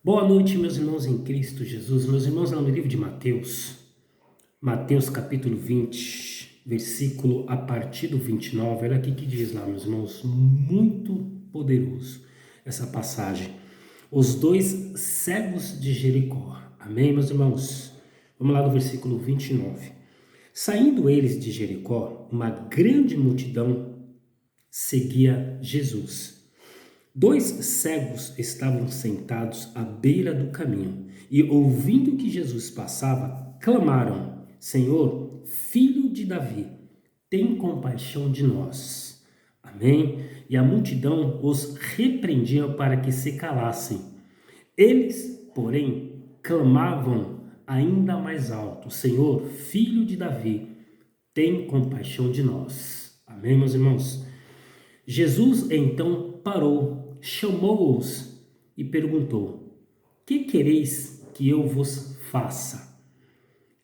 Boa noite, meus irmãos em Cristo Jesus. Meus irmãos, lá no livro de Mateus capítulo 20, versículo a partir do 29, olha aqui que diz lá, meus irmãos, muito poderoso essa passagem. Os dois cegos de Jericó. Amém, meus irmãos? Vamos lá no versículo 29. Saindo eles de Jericó, uma grande multidão seguia Jesus. Dois cegos estavam sentados à beira do caminho e, ouvindo que Jesus passava, clamaram: Senhor, filho de Davi, tem compaixão de nós. Amém? E a multidão os repreendia para que se calassem. Eles, porém, clamavam ainda mais alto: Senhor, filho de Davi, tem compaixão de nós. Amém, meus irmãos? Jesus então parou, chamou-os e perguntou: Que quereis que eu vos faça?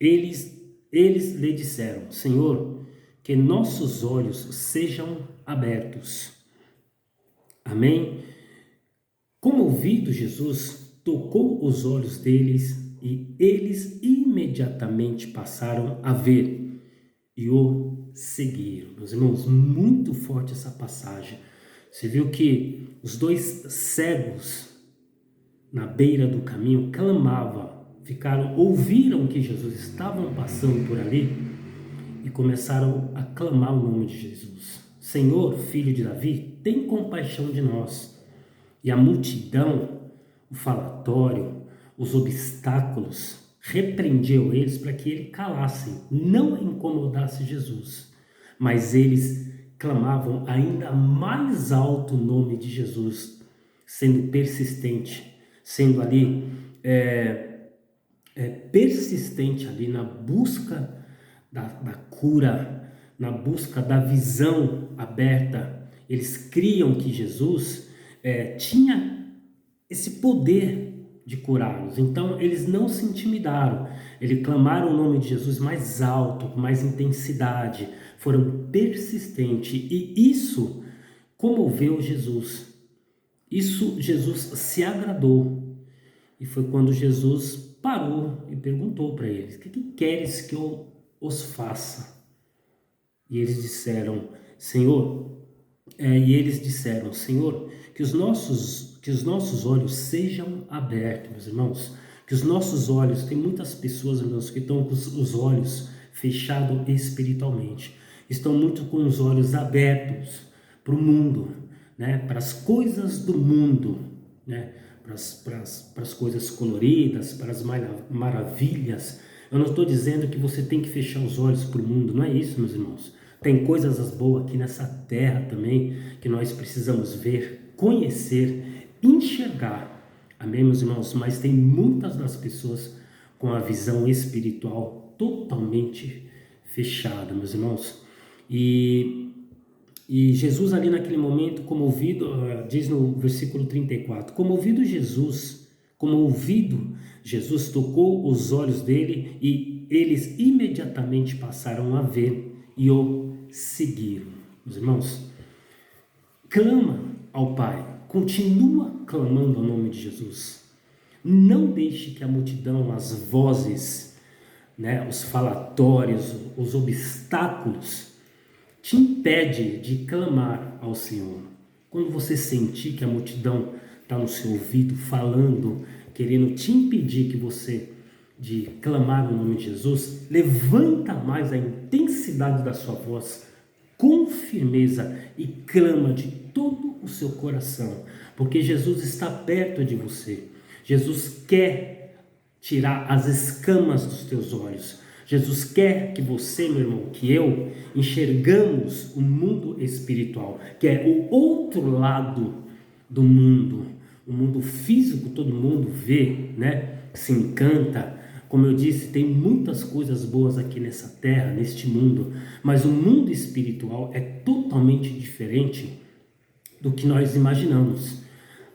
Eles lhe disseram: Senhor, que nossos olhos sejam abertos. Amém? Comovido, Jesus tocou os olhos deles e eles imediatamente passaram a ver e o seguiram. Meus irmãos, muito forte essa passagem. Você viu que os dois cegos na beira do caminho clamavam, ouviram que Jesus estava passando por ali e começaram a clamar o nome de Jesus. Senhor, filho de Davi, tem compaixão de nós. E a multidão, o falatório, os obstáculos, repreendiam eles para que ele calassem, não incomodasse Jesus. Mas eles clamavam ainda mais alto o nome de Jesus, sendo persistente, sendo ali persistente ali na busca da cura, na busca da visão aberta. Eles criam que Jesus tinha esse poder de curá-los. Então eles não se intimidaram, eles clamaram o nome de Jesus mais alto, com mais intensidade, foram persistentes e isso comoveu Jesus. Isso Jesus se agradou. E foi quando Jesus parou e perguntou para eles: O que queres que eu os faça? E eles disseram: Senhor, Senhor, que os nossos olhos sejam abertos, meus irmãos. Que os nossos olhos, tem muitas pessoas, irmãos, que estão com os olhos fechados espiritualmente. Estão muito com os olhos abertos para o mundo, né? Para as coisas do mundo, né? Para as coisas coloridas, para as maravilhas. Eu não estou dizendo que você tem que fechar os olhos para o mundo, não é isso, meus irmãos. Tem coisas boas aqui nessa terra também que nós precisamos ver, conhecer, enxergar. Amém, meus irmãos? Mas tem muitas das pessoas com a visão espiritual totalmente fechada, meus irmãos. E Jesus ali naquele momento, comovido, diz no versículo 34, comovido Jesus tocou os olhos dele e eles imediatamente passaram a ver e o seguiram. Meus irmãos, clama ao Pai, continua clamando ao nome de Jesus. Não deixe que a multidão, as vozes, né, os falatórios, os obstáculos te impede de clamar ao Senhor. Quando você sentir que a multidão está no seu ouvido falando, querendo te impedir de clamar o nome de Jesus, levanta mais a intensidade da sua voz com firmeza e clama de todo o seu coração, porque Jesus está perto de você. Jesus quer tirar as escamas dos teus olhos. Jesus quer que você, meu irmão, que eu, enxergamos o mundo espiritual, que é o outro lado do mundo. O mundo físico todo mundo vê, né? Se encanta. Como eu disse, tem muitas coisas boas aqui nessa terra, neste mundo, mas o mundo espiritual é totalmente diferente do que nós imaginamos.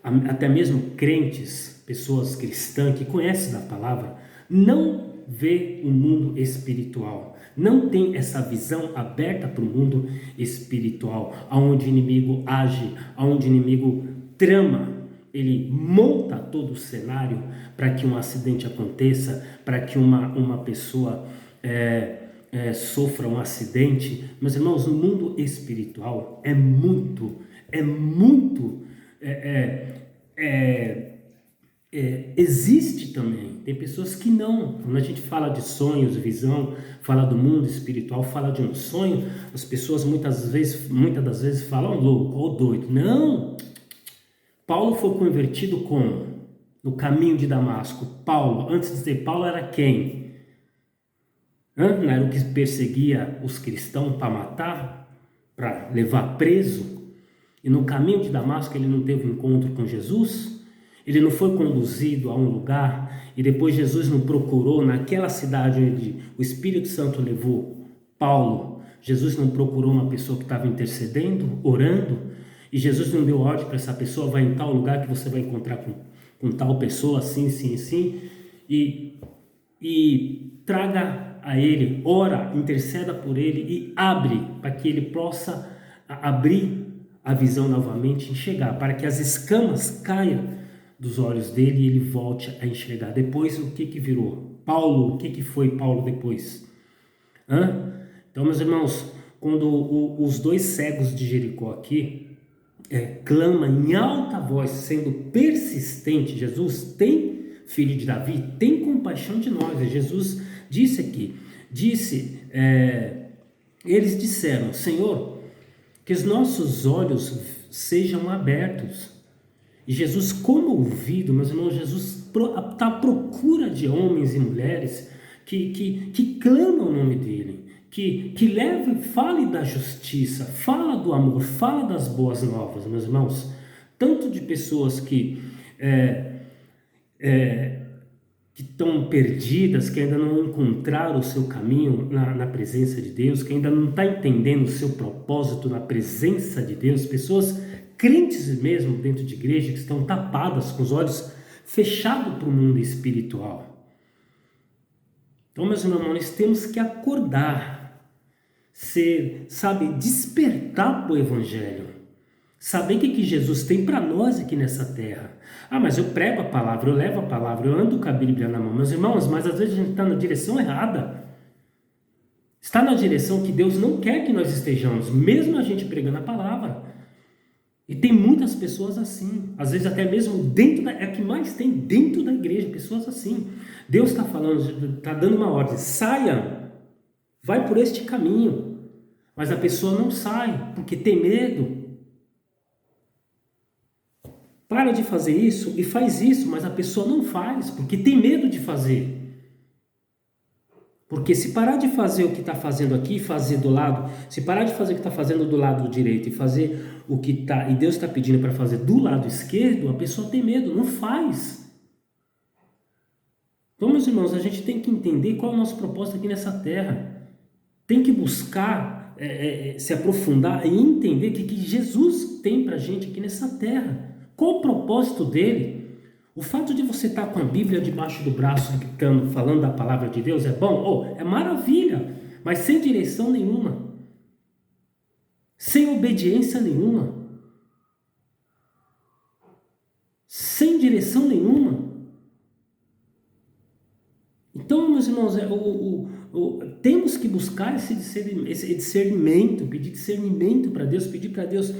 Até mesmo crentes, pessoas cristãs que conhecem da palavra, não vê o mundo espiritual, não tem essa visão aberta para o mundo espiritual, aonde o inimigo age, aonde o inimigo trama ele monta todo o cenário para que um acidente aconteça, para que uma pessoa sofra um acidente. Meus irmãos, no mundo espiritual existe também. Tem pessoas que não. Quando a gente fala de sonhos, visão, fala do mundo espiritual, fala de um sonho, as pessoas muitas das vezes falam louco ou doido. Não! Paulo foi convertido como? No caminho de Damasco. Paulo, antes de ser Paulo, era quem? Não era o que perseguia os cristãos para matar, para levar preso? E no caminho de Damasco ele não teve um encontro com Jesus? Ele não foi conduzido a um lugar e depois Jesus não procurou naquela cidade onde o Espírito Santo levou Paulo? Jesus não procurou uma pessoa que estava intercedendo, orando? E Jesus não deu ordem para essa pessoa: vai em tal lugar que você vai encontrar com tal pessoa, assim, assim, assim, e traga a ele, ora, interceda por ele e abre para que ele possa abrir a visão novamente, enxergar, para que as escamas caiam dos olhos dele e ele volte a enxergar. Depois, o que virou? Paulo, o que foi Paulo depois? Então, meus irmãos, quando os dois cegos de Jericó aqui clama em alta voz, sendo persistente: Jesus, tem, filho de Davi, tem compaixão de nós. Jesus disse aqui, eles disseram: Senhor, que os nossos olhos sejam abertos. E Jesus, comovido, meus irmãos, Jesus está à procura de homens e mulheres que clamam o nome dele, que leve, fale da justiça, fala do amor, fala das boas novas, meus irmãos. Tanto de pessoas que estão perdidas, que ainda não encontraram o seu caminho na presença de Deus, que ainda não está entendendo o seu propósito na presença de Deus, pessoas crentes mesmo dentro de igreja que estão tapadas, com os olhos fechados para o mundo espiritual. Então, meus irmãos, nós temos que acordar, despertar para o Evangelho, saber o que Jesus tem para nós aqui nessa terra. Mas eu prego a palavra, eu levo a palavra, eu ando com a Bíblia na mão. Meus irmãos, mas às vezes a gente está na direção errada. Está na direção que Deus não quer que nós estejamos, mesmo a gente pregando a palavra. E tem muitas pessoas assim, às vezes até mesmo dentro é que mais tem dentro da igreja, pessoas assim. Deus está falando, está dando uma ordem: saia, vai por este caminho, mas a pessoa não sai, porque tem medo. Para de fazer isso e faz isso, mas a pessoa não faz, porque tem medo de fazer. Porque se parar de fazer o que está fazendo aqui, fazer do lado, se parar de fazer o que está fazendo do lado direito e fazer o que está, e Deus está pedindo para fazer do lado esquerdo, a pessoa tem medo, não faz. Então, meus irmãos, a gente tem que entender qual é o nosso propósito aqui nessa terra. Tem que buscar se aprofundar e entender o que Jesus tem para a gente aqui nessa terra. Qual o propósito dele? O fato de você estar com a Bíblia debaixo do braço, gritando, falando da palavra de Deus é bom? É maravilha, mas sem direção nenhuma, sem obediência nenhuma, sem direção nenhuma. Então, meus irmãos, temos que buscar esse discernimento, pedir discernimento para Deus, pedir para Deus: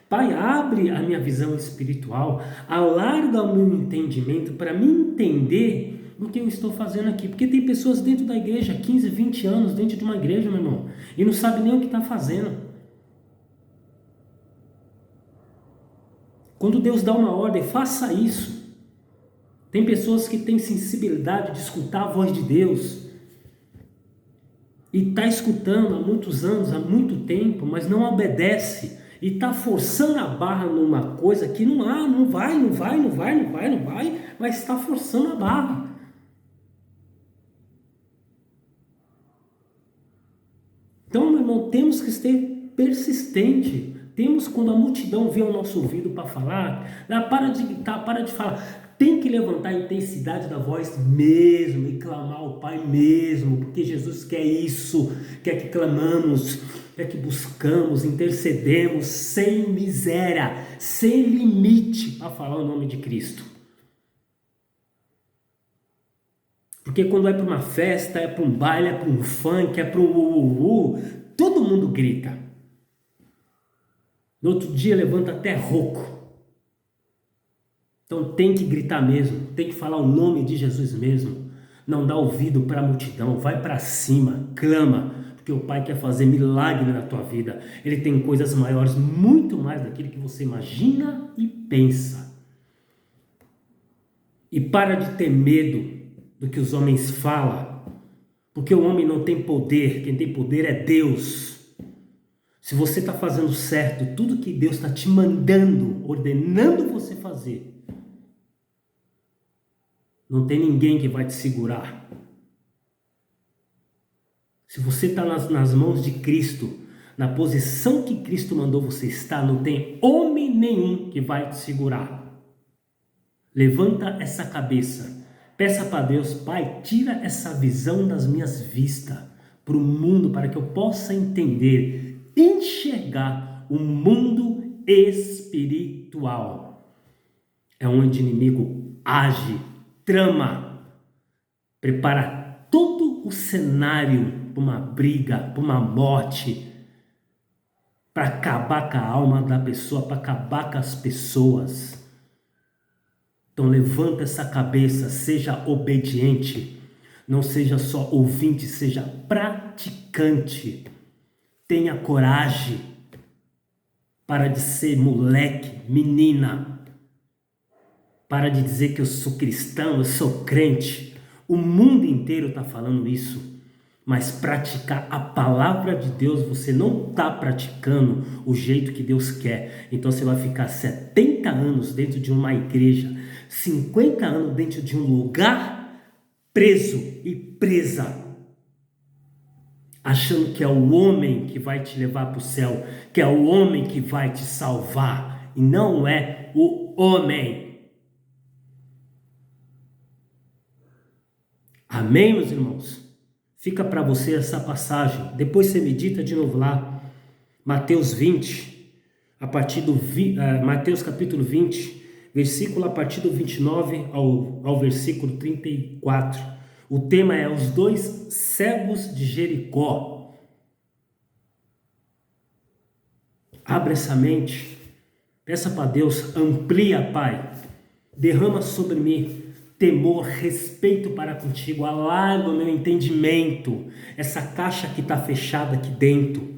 Pai, abre a minha visão espiritual, alarga o meu entendimento para me entender o que eu estou fazendo aqui. Porque tem pessoas dentro da igreja, 15, 20 anos dentro de uma igreja, meu irmão, e não sabe nem o que está fazendo. Quando Deus dá uma ordem, faça isso. Tem pessoas que têm sensibilidade de escutar a voz de Deus e está escutando há muitos anos, há muito tempo, mas não obedece. E está forçando a barra numa coisa que não vai, mas está forçando a barra. Então, meu irmão, temos que ser persistente. Temos, quando a multidão vê o nosso ouvido para falar, para de gritar, para de falar. Tem que levantar a intensidade da voz mesmo e clamar ao Pai mesmo, porque Jesus quer isso, quer que clamamos é que buscamos, intercedemos sem miséria, sem limite para falar o nome de Cristo. Porque quando é para uma festa, é para um baile, é para um funk, é para um todo mundo grita. No outro dia levanta até rouco. Então tem que gritar mesmo, tem que falar o nome de Jesus mesmo. Não dá ouvido para a multidão, vai para cima, clama, porque o Pai quer fazer milagre na tua vida. Ele tem coisas maiores, muito mais daquilo que você imagina e pensa. E para de ter medo do que os homens falam, porque o homem não tem poder, quem tem poder é Deus. Se você está fazendo certo, tudo que Deus está te mandando, ordenando você fazer, não tem ninguém que vai te segurar. Se você está nas mãos de Cristo, na posição que Cristo mandou você estar, não tem homem nenhum que vai te segurar. Levanta essa cabeça. Peça para Deus, Pai, tira essa visão das minhas vistas para o mundo, para que eu possa entender, enxergar o mundo espiritual. É onde o inimigo age, trama, prepara todo o cenário para uma briga, para uma morte, para acabar com a alma da pessoa, para acabar com as pessoas. Então levanta essa cabeça, seja obediente, não seja só ouvinte, seja praticante. Tenha coragem, para de ser moleque, menina. Para de dizer que eu sou cristão, eu sou crente. O mundo inteiro está falando isso. Mas praticar a palavra de Deus, você não está praticando o jeito que Deus quer. Então você vai ficar 70 anos dentro de uma igreja, 50 anos dentro de um lugar, preso e presa, achando que é o homem que vai te levar para o céu, que é o homem que vai te salvar, e não é o homem. Amém, meus irmãos? Fica para você essa passagem, depois você medita de novo lá, Mateus 20, a partir do Mateus capítulo 20, versículo a partir do 29 ao versículo 34. O tema é os dois cegos de Jericó. Abra essa mente, peça para Deus, amplia, Pai, derrama sobre mim temor, respeito para contigo, alarga o meu entendimento, essa caixa que está fechada aqui dentro.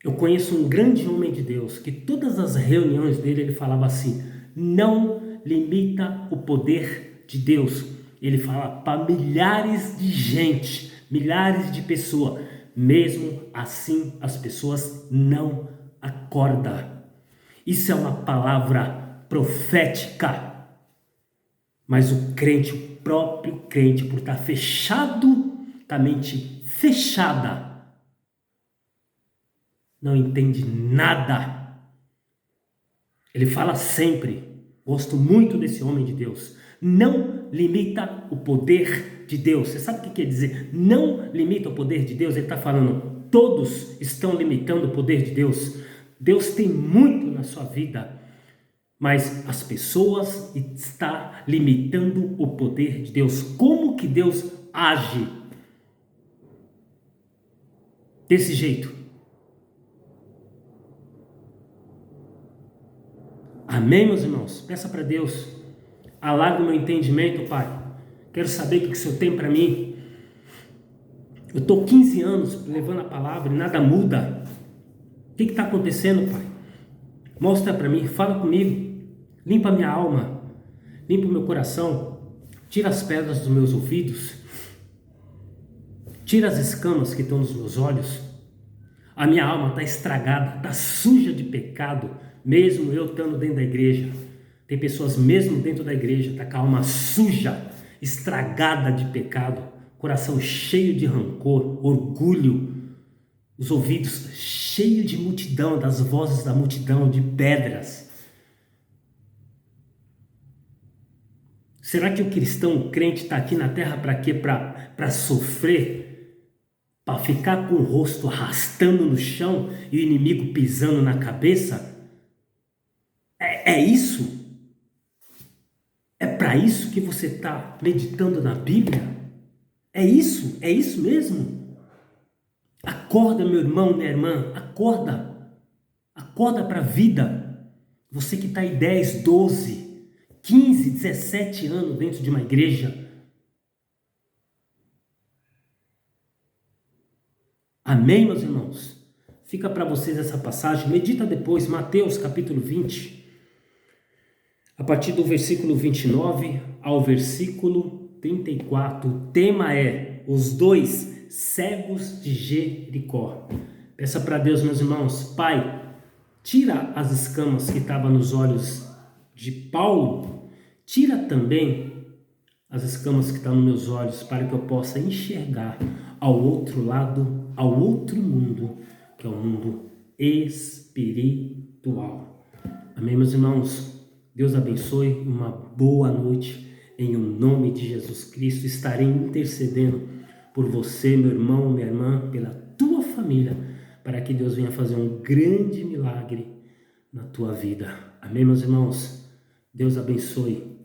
Eu conheço um grande homem de Deus, que todas as reuniões dele ele falava assim, não limita o poder de Deus. Ele fala para milhares de gente, milhares de pessoas, mesmo assim as pessoas não acordam. Isso é uma palavra profética, mas o crente, o próprio crente, por estar fechado, com a mente fechada, não entende nada. Ele fala sempre, gosto muito desse homem de Deus, não limita o poder de Deus. Você sabe o que quer dizer? Não limita o poder de Deus. Ele está falando, todos estão limitando o poder de Deus. Deus tem muito na sua vida, mas as pessoas estão limitando o poder de Deus. Como que Deus age desse jeito? Amém, meus irmãos? Peça para Deus, alarga o meu entendimento, Pai. Quero saber o que o Senhor tem para mim. Eu estou 15 anos levando a palavra e nada muda. O que está acontecendo, Pai? Mostra para mim, fala comigo. Limpa minha alma, limpa o meu coração, tira as pedras dos meus ouvidos, tira as escamas que estão nos meus olhos. A minha alma está estragada, está suja de pecado, mesmo eu estando dentro da igreja. Tem pessoas mesmo dentro da igreja, está com a alma suja, estragada de pecado, coração cheio de rancor, orgulho, os ouvidos cheios de multidão, das vozes da multidão, de pedras. Será que o cristão, o crente, está aqui na terra para quê? Para sofrer? para ficar com o rosto arrastando no chão e o inimigo pisando na cabeça? É isso? É para isso que você está meditando na Bíblia? É isso? É isso mesmo? Acorda, meu irmão, minha irmã, acorda. Acorda para a vida. Você que está aí 10, 12, 15, 17 anos dentro de uma igreja. Amém, meus irmãos? Fica para vocês essa passagem. Medita depois, Mateus capítulo 20. A partir do versículo 29 ao versículo 34, o tema é os dois cegos de Jericó. Peça para Deus, meus irmãos, Pai, tira as escamas que estavam nos olhos de Paulo, tira também as escamas que estão nos meus olhos para que eu possa enxergar ao outro lado, ao outro mundo, que é o mundo espiritual. Amém, meus irmãos? Deus abençoe, uma boa noite, em nome de Jesus Cristo. Estarei intercedendo por você, meu irmão, minha irmã, pela tua família, para que Deus venha fazer um grande milagre na tua vida. Amém, meus irmãos? Deus abençoe.